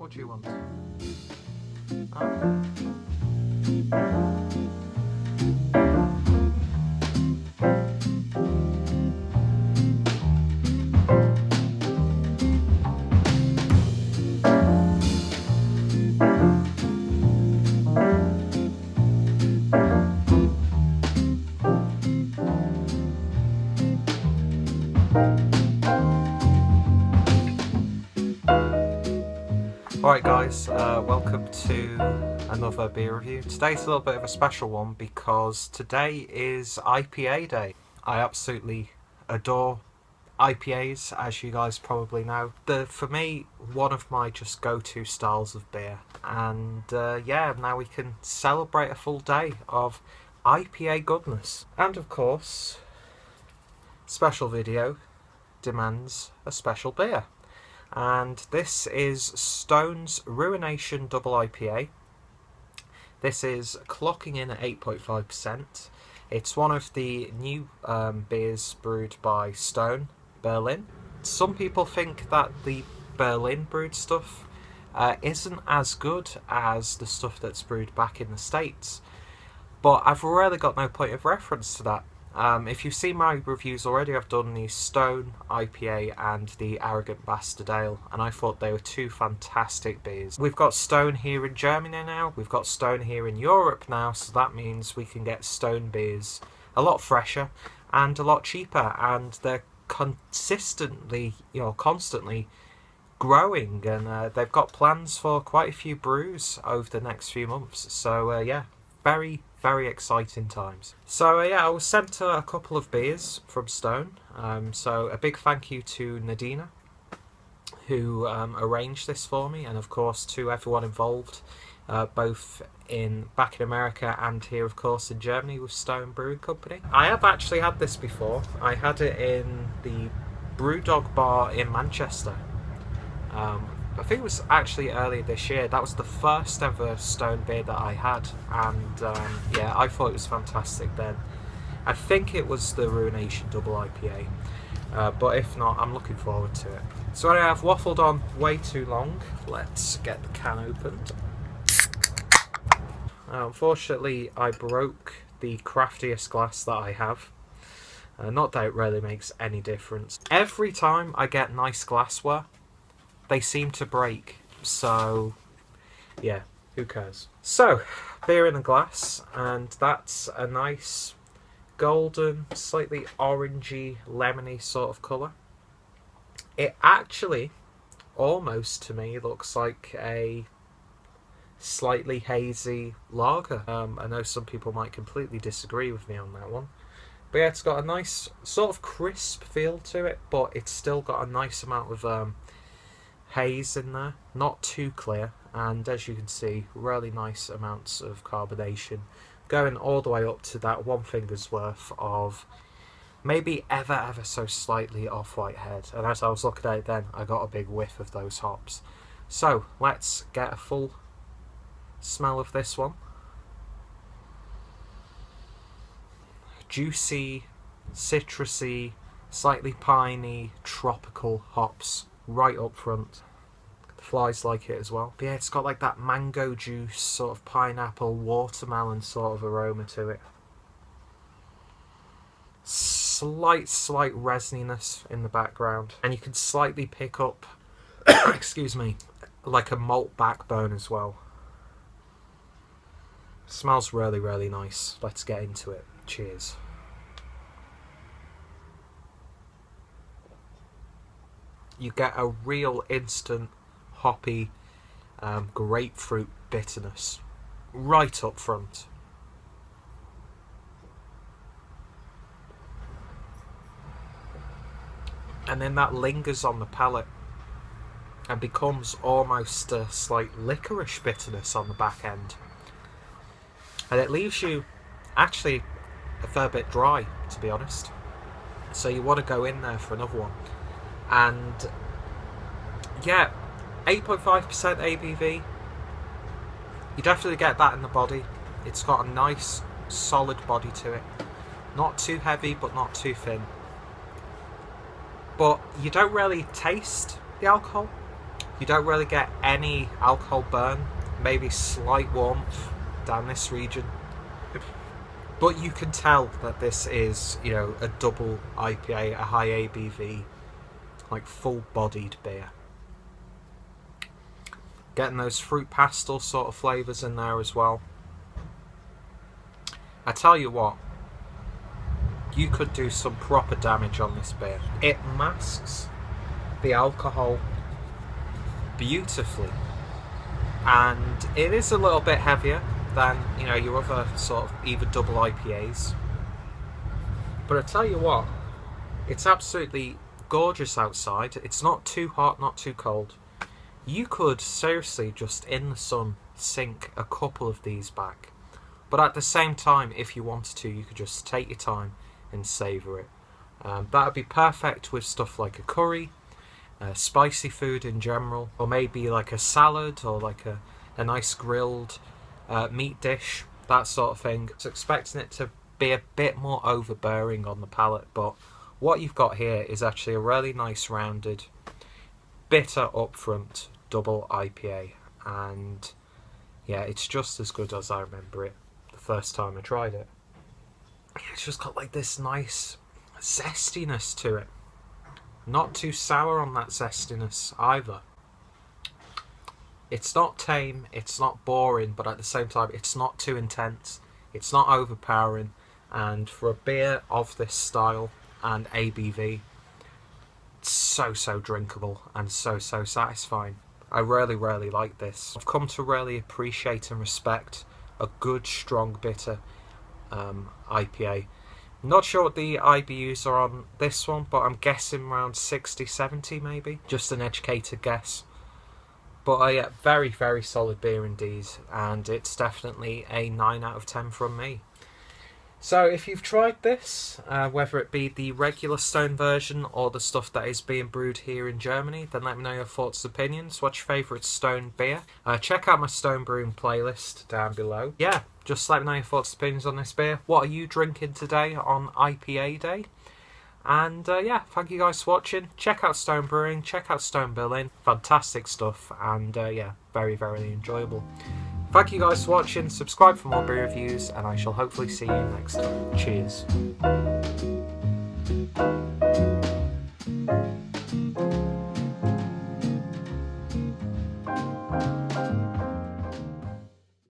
What do you want? Oh. Alright guys, welcome to another beer review. Today's a little bit of a special one because today is IPA day. I absolutely adore IPAs, as you guys probably know. They're, for me, one of my just go-to styles of beer. And yeah, now we can celebrate a full day of IPA goodness. And of course, special video demands a special beer. And this is Stone's Ruination Double IPA. This is clocking in at 8.5%. It's one of the new beers brewed by Stone, Berlin. Some people think that the Berlin brewed stuff isn't as good as the stuff that's brewed back in the States. But I've really got no point of reference to that. If you've seen my reviews already, I've done the Stone IPA and the Arrogant Bastard Ale, and I thought they were two fantastic beers. We've got Stone here in Germany now, we've got Stone here in Europe now, so that means we can get Stone beers a lot fresher and a lot cheaper, and they're constantly growing, and they've got plans for quite a few brews over the next few months. So yeah, very exciting times. So yeah, I was sent a couple of beers from Stone. So a big thank you to Nadina, who arranged this for me, and of course to everyone involved, both back in America and here of course in Germany with Stone Brewing Company. I have actually had this before. I had it in the Brewdog bar in Manchester. I think it was actually earlier this year. That was the first ever Stone beer that I had, and yeah, I thought it was fantastic then. I think it was the Ruination Double IPA, but if not, I'm looking forward to it. So anyway, I've waffled on way too long. Let's get the can opened. Unfortunately, I broke the craftiest glass that I have. Not that it really makes any difference. Every time I get nice glassware, they seem to break, so yeah, who cares? So, beer in a glass, and that's a nice golden, slightly orangey, lemony sort of colour. It actually, almost to me, looks like a slightly hazy lager. I know some people might completely disagree with me on that one. But yeah, it's got a nice sort of crisp feel to it, but it's still got a nice amount of haze in there, not too clear, and as you can see, really nice amounts of carbonation going all the way up to that one finger's worth of maybe ever so slightly off-white head. And as I was looking at it then, I got a big whiff of those hops. So let's get a full smell of this one. Juicy, citrusy, slightly piney, tropical hops right up front. The flies like it as well. But yeah, it's got like that mango juice, sort of pineapple, watermelon sort of aroma to it. Slight resininess in the background, and you can slightly pick up excuse me, like a malt backbone as well. Smells really nice. Let's get into it. Cheers. You get a real instant hoppy grapefruit bitterness right up front. And then that lingers on the palate and becomes almost a slight licorice bitterness on the back end. And it leaves you actually a fair bit dry, to be honest. So you want to go in there for another one. And yeah, 8.5% ABV. You definitely get that in the body. It's got a nice solid body to it. Not too heavy, but not too thin. But you don't really taste the alcohol. You don't really get any alcohol burn, maybe slight warmth down this region. But you can tell that this is, you know, a double IPA, a high ABV, like full-bodied beer. Getting those fruit pastel sort of flavours in there as well. I tell you what, you could do some proper damage on this beer. It masks the alcohol beautifully, and it is a little bit heavier than, you know, your other sort of either double IPAs. But I tell you what, it's absolutely gorgeous outside. It's not too hot, not too cold. You could seriously just in the sun sink a couple of these back. But at the same time, if you wanted to, you could just take your time and savour it. That would be perfect with stuff like a curry, spicy food in general, or maybe like a salad or like a nice grilled meat dish, that sort of thing. I was expecting it to be a bit more overbearing on the palate, but what you've got here is actually a really nice rounded, bitter upfront double IPA, and yeah, it's just as good as I remember it the first time I tried it. It's just got like this nice zestiness to it. Not too sour on that zestiness either. It's not tame, it's not boring, but at the same time it's not too intense, it's not overpowering, and for a beer of this style and ABV, it's so drinkable and so satisfying. I really like this. I've come to really appreciate and respect a good strong bitter IPA. Not sure what the IBUs are on this one, but I'm guessing around 60-70 maybe, just an educated guess. But yeah, very solid beer indeed, and it's definitely a 9 out of 10 from me. So if you've tried this, whether it be the regular stone version or the stuff that is being brewed here in Germany, then let me know your thoughts and opinions. What's your favourite stone beer? Check out my stone brewing playlist down below. Yeah, just let me know your thoughts and opinions on this beer. What are you drinking today on IPA day? And yeah, thank you guys for watching. Check out Stone Brewing, check out Stone Berlin. Fantastic stuff, and yeah, very enjoyable. Thank you guys for watching. Subscribe for more beer reviews, and I shall hopefully see you next time. Cheers.